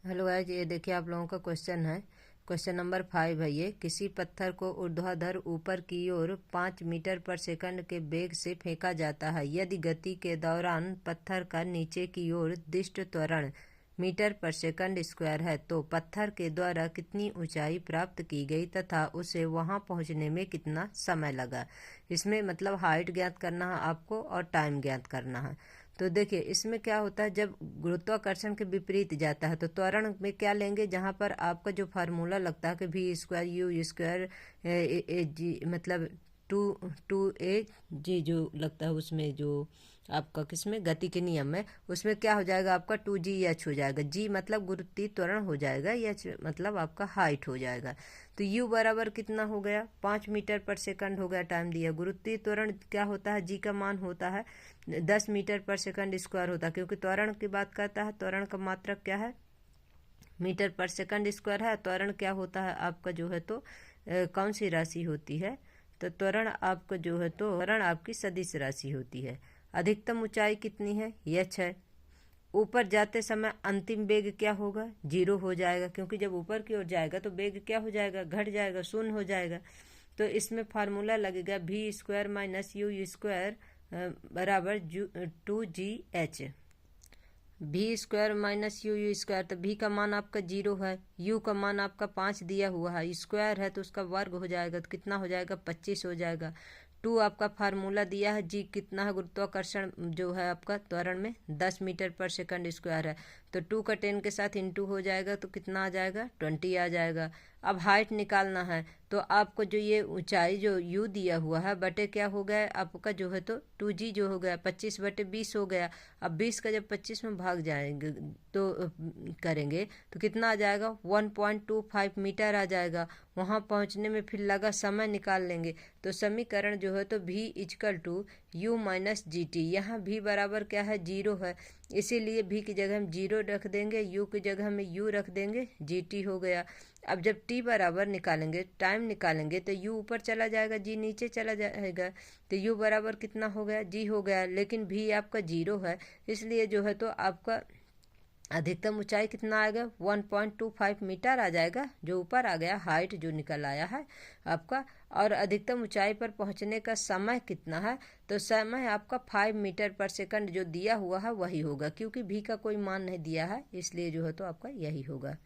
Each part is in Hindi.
हेलो गाइस, ये देखिए आप लोगों का क्वेश्चन है। क्वेश्चन नंबर 5 है ये। किसी पत्थर को ऊर्ध्वाधर ऊपर की ओर 5 मीटर पर सेकंड के वेग से फेंका जाता है। यदि गति के दौरान पत्थर का नीचे की ओर दिष्ट त्वरण मीटर पर सेकंड स्क्वायर है तो पत्थर के द्वारा कितनी ऊंचाई प्राप्त की गई तथा उसे वहां पहुंचने में कितना समय लगा। इसमें मतलब हाइट ज्ञात करना है आपको और टाइम ज्ञात करना है। तो देखिए इसमें क्या होता है, जब गुरुत्वाकर्षण के विपरीत जाता है तो त्वरण में क्या लेंगे, जहां पर आपका जो फार्मूला लगता है कि वी स्क्वायर यू स्क्वायर जी मतलब टू टू ए जी जो लगता है, उसमें जो आपका किसमें गति के नियम में, उसमें क्या हो जाएगा आपका 2g h हो जाएगा। जी मतलब गुरुत्वीय त्वरण हो जाएगा, एच मतलब आपका हाइट हो जाएगा। तो u बराबर कितना हो गया, 5 मीटर पर सेकंड हो गया टाइम दिया। गुरुत्वीय त्वरण क्या होता है, जी का मान होता है 10 मीटर पर सेकंड स्क्वायर होता है, क्योंकि त्वरण की बात करता है। त्वरण का मात्रक क्या है, मीटर पर सेकंड स्क्वायर है। त्वरण क्या होता है आपका जो है तो कौन सी राशि होती है, तो त्वरण आपका जो है तो त्वरण आपकी सदिश राशि होती है। अधिकतम ऊंचाई कितनी है, h है। ऊपर जाते समय अंतिम वेग क्या होगा, 0 हो जाएगा, क्योंकि जब ऊपर की ओर जाएगा तो वेग क्या हो जाएगा, घट जाएगा, शून्य हो जाएगा। तो इसमें फार्मूला लगेगा v square minus u square बराबर 2g h। भी स्क्वायर माइनस यू स्क्वायर, तो भी का मान आपका 0 है, यू का मान आपका 5 दिया हुआ है, स्क्वायर है तो उसका वर्ग हो जाएगा, तो कितना हो जाएगा 25 हो जाएगा। टू आपका फार्मूला दिया है, जी कितना है गुरुत्वाकर्षण जो है आपका त्वरण में 10 मीटर पर सेकंड स्क्वायर है, तो 2 का 10 के साथ इंटू हो जाएगा तो कितना आ जाएगा 20 आ जाएगा। अब हाइट निकालना है, तो आपको जो ये ऊंचाई जो u दिया हुआ है बटे क्या हो गया आपका जो है तो 2g जो हो गया 25 बटे 20 हो गया। अब 20 का जब 25 में भाग जाएंगे तो करेंगे तो कितना आ जाएगा 1.25 मीटर आ जाएगा। वहां पहुंचने में फिर लगा समय निकाल लेंगे, तो समीकरण जो है तो v equal to u minus g t. यहाँ v बराबर क्या है 0 है, इसीलिए v की जगह हम 0 रख देंगे, u की जगह में u रख देंगे, जी टी हो गया। अब जब t बराबर निकालेंगे, टाइम निकालेंगे, तो u ऊपर चला जाएगा, g नीचे चला जाएगा, तो u बराबर कितना हो गया, g हो गया। लेकिन v आपका 0 है, इसलिए जो है तो आपका अधिकतम ऊंचाई कितना आएगा 1.25 मीटर आ जाएगा, जो ऊपर आ गया, हाइट जो निकल आया है आपका। और अधिकतम ऊंचाई पर पहुंचने का समय कितना है, तो समय आपका 5 मीटर पर सेकंड जो दिया हुआ है वही होगा, क्योंकि भी का कोई मान नहीं दिया है, इसलिए जो है तो आपका यही होगा।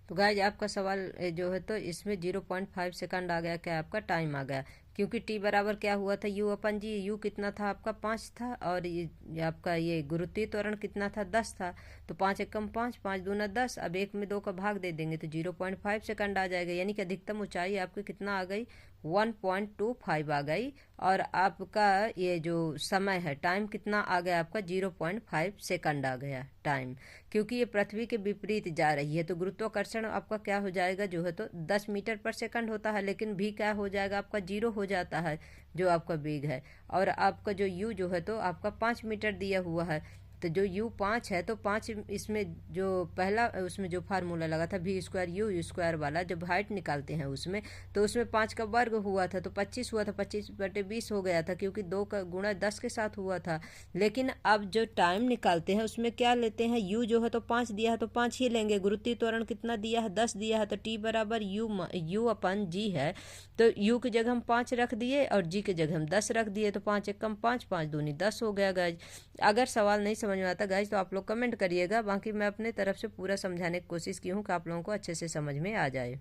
तो गाइज आपका सवाल जो है तो इसमें 0.5 सेकंड आ गया, क्या आपका टाइम आ गया, क्योंकि टी बराबर क्या हुआ था यू अपन जी, यू कितना था आपका 5 था, और ये आपका ये गुरुत्वीय त्वरण कितना था 10 था, तो 5 एकम 5, 5 दूना 10, अब एक में 2 का भाग दे देंगे तो 0.5 सेकंड आ जाएगा, यानी कि अधिकतम ऊंचाई आपकी कितना आ गई 1.25 आ गई। और आपका ये जो समय है टाइम कितना आ गया आपका 0.5 सेकंड आ गया टाइम, क्योंकि ये पृथ्वी के विपरीत जा रही है। तो गुरुत्वाकर्षण आपका क्या हो जाएगा जो है तो 10 मीटर पर सेकंड होता है, लेकिन भी क्या हो जाएगा आपका 0 हो जाता है जो आपका वेग है। और आपका जो u जो है तो आपका 5 मीटर दिया हुआ है, तो जो u 5 है तो 5 इसमें जो पहला उसमें जो फार्मूला लगा था वी स्क्वायर यू स्क्वायर वाला, जब हाइट निकालते हैं उसमें, तो उसमें 5 का वर्ग हुआ था तो 25 हुआ था, 25 बटे 20 हो गया था, क्योंकि 2 का गुणा 10 के साथ हुआ था। लेकिन अब जो टाइम निकालते हैं उसमें क्या लेते हैं, u जो है तो 5 दिया है तो 5 ही लेंगे। गुरुत्वीय त्वरण कितना दिया है 10 दिया है, तो t बराबर यू अपन जी है, तो u की जगह हम 5 रख दिए और g की जगह हम 10 रख दिए, तो 5 एकम 5, 5 दूनी 10 हो गया गाइज। अगर सवाल नहीं समझ में आता गाइज तो आप लोग कमेंट करिएगा, बाकी मैं अपने तरफ से पूरा समझाने की कोशिश की हूँ कि आप लोगों को अच्छे से समझ में आ जाए।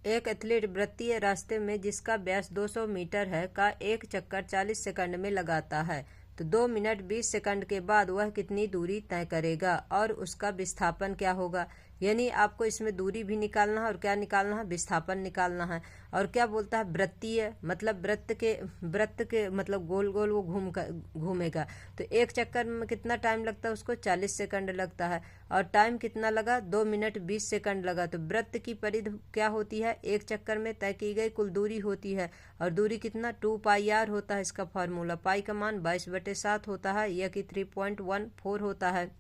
एक एथलीट वृत्तीय रास्ते में जिसका व्यास 200 मीटर है का एक चक्कर 40 सेकंड में लगाता है, तो 2 मिनट 20 सेकंड के बाद वह कितनी दूरी तय करेगा और उसका विस्थापन क्या होगा। यानी आपको इसमें दूरी भी निकालना है और क्या निकालना है, विस्थापन निकालना है। और क्या बोलता है, वृत्तीय मतलब वृत्त के मतलब गोल गोल वो घूमेगा, तो एक चक्कर में कितना टाइम लगता है उसको 40 सेकंड लगता है, और टाइम कितना लगा 2 मिनट 20 सेकंड लगा। तो वृत्त की परिधि क्या होती है, एक चक्कर में तय की गई कुल दूरी होती है, और दूरी कितना 2πr होता है। इसका फार्मूला पाई का मान 22/7 होता है, यह कि 3.14 होता है।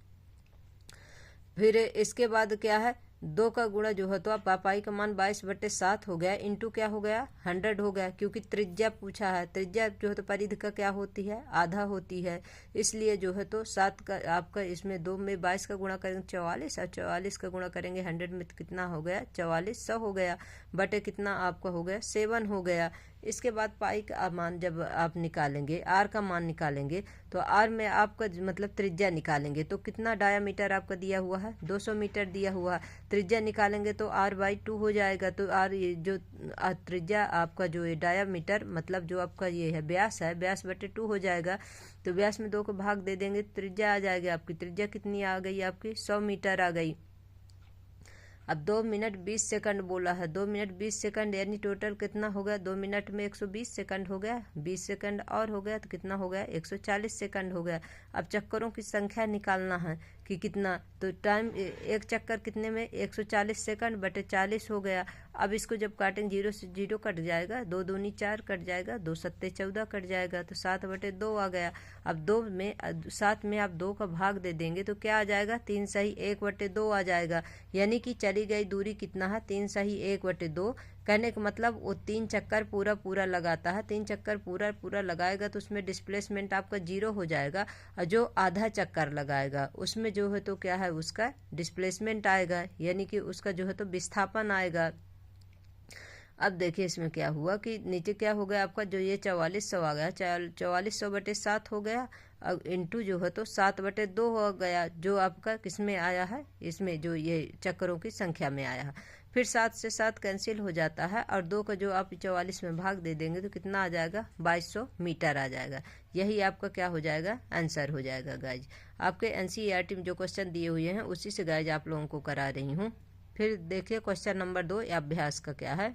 फिर इसके बाद क्या है, 2 का गुणा जो है तो आप पाई का मान 22/7 हो गया, इंटू क्या हो गया 100 हो गया, क्योंकि त्रिज्या पूछा है। त्रिज्या जो है तो परिधि का क्या होती है, आधा होती है, इसलिए जो है तो 7 का आपका इसमें 2 में 22 का गुणा करेंगे 44, और 44 का गुणा करेंगे 100 में तो कितना हो गया 4400 हो गया, बटे कितना आपका हो गया 7 हो गया। इसके बाद पाई का मान जब आप निकालेंगे, आर का मान निकालेंगे, तो आर में आपका मतलब त्रिज्या निकालेंगे तो कितना डायामीटर आपका दिया हुआ है 200 मीटर दिया हुआ है। त्रिज्या निकालेंगे तो r/2 हो जाएगा, तो आर ये जो त्रिज्या आपका जो ये डायामीटर मतलब जो आपका ये है व्यास है, व्यास बटे 2 हो जाएगा। तो व्यास में 2 को भाग दे देंगे, त्रिज्या आ जाएगी आपकी। त्रिज्या कितनी आ गई आपकी 100 मीटर आ गई। अब 2 मिनट 20 सेकंड बोला है, 2 मिनट 20 सेकंड यानी टोटल कितना हो गया, 2 मिनट में 120 सेकंड हो गया, 20 सेकंड और हो गया तो कितना हो गया 140 सेकंड हो गया। अब चक्करों की संख्या निकालना है कि कितना, तो टाइम एक चक्कर कितने में 140 सेकंड बटे 40 हो गया। अब इसको जब काटेंगे 0 से 0 कट जाएगा, 2 दूनी 4 कट जाएगा, 2 सत्ते 14 कट जाएगा, तो 7/2 आ गया। अब 7 में आप 2 का भाग दे देंगे तो क्या आ जाएगा 3 सही 1/2 आ जाएगा, यानी कि चली गई दूरी कितना है 3 सही 1/2। कहने का मतलब वो 3 चक्कर पूरा लगाता है, 3 चक्कर पूरा लगाएगा तो उसमें डिस्प्लेसमेंट आपका 0 हो जाएगा, और जो आधा चक्कर लगाएगा उसमें जो है तो क्या है उसका डिस्प्लेसमेंट आएगा, यानी कि उसका जो है तो विस्थापन आएगा। अब देखिए इसमें क्या हुआ कि नीचे क्या हो गया आपका जो ये 4400 आ गया, 4400/7 हो गया, अब इंटू जो है तो 7/2 हो गया, जो आपका किसमें आया है, इसमें जो ये चक्करों की संख्या में आया है। फिर 7 से 7 कैंसिल हो जाता है, और 2 का जो आप 44 में भाग दे देंगे तो कितना आ जाएगा 2200 मीटर आ जाएगा। यही आपका क्या हो जाएगा आंसर हो जाएगा गाइज। आपके एनसीईआरटी में जो क्वेश्चन दिए हुए हैं उसी से गाइज आप लोगों को करा रही हूँ। फिर देखिए क्वेश्चन नंबर 2 अभ्यास का क्या है।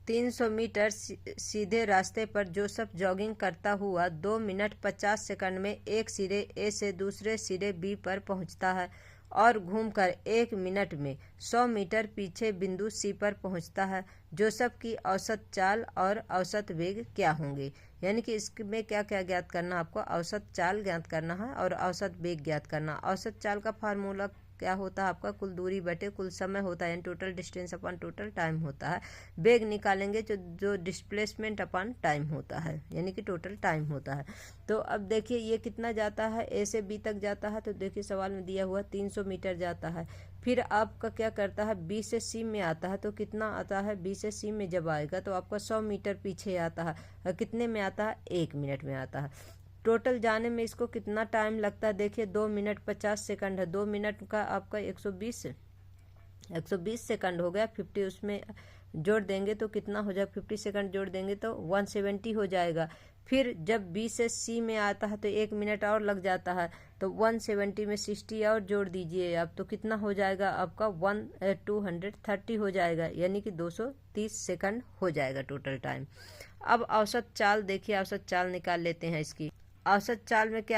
300 मीटर सीधे रास्ते पर जोसेफ जॉगिंग करता हुआ 2 मिनट 50 सेकंड में एक सिरे ए से दूसरे सिरे बी पर पहुंचता है, और घूमकर 1 मिनट में 100 मीटर पीछे बिंदु सी पर पहुंचता है। जोसेफ की औसत चाल और औसत वेग क्या होंगे। यानी कि इसमें क्या क्या ज्ञात करना, आपको औसत चाल ज्ञात करना है और औसत वेग ज्ञात करना। औसत चाल का फार्मूला क्या होता है आपका कुल दूरी बटे कुल समय होता है, यानी टोटल डिस्टेंस अपन टोटल टाइम होता है। वेग निकालेंगे जो डिस्प्लेसमेंट अपन टाइम होता है, यानी कि टोटल टाइम होता है। तो अब देखिए ये कितना जाता है, ए से बी तक जाता है, तो देखिए सवाल में दिया हुआ 300 मीटर जाता है। फिर आपका क्या करता है बी से सी में आता है, तो कितना आता है बी से सी में जब आएगा तो आपका 100 मीटर पीछे आता है, और कितने में आता है 1 मिनट में आता है। टोटल जाने में इसको कितना टाइम लगता है, देखिए 2 मिनट 50 सेकंड है, 2 मिनट का आपका 120 सेकंड हो गया, 50 उसमें जोड़ देंगे तो कितना हो जाएगा, 50 सेकंड जोड़ देंगे तो 170 हो जाएगा। फिर जब बी से सी में आता है तो 1 मिनट और लग जाता है, तो 170 में 60 और जोड़ दीजिए आप, तो कितना हो जाएगा आपका 230 हो जाएगा, यानी कि 230 सेकंड हो जाएगा टोटल टाइम। अब औसत चाल देखिए, औसत चाल निकाल लेते हैं इसकी। औसत चाल में क्या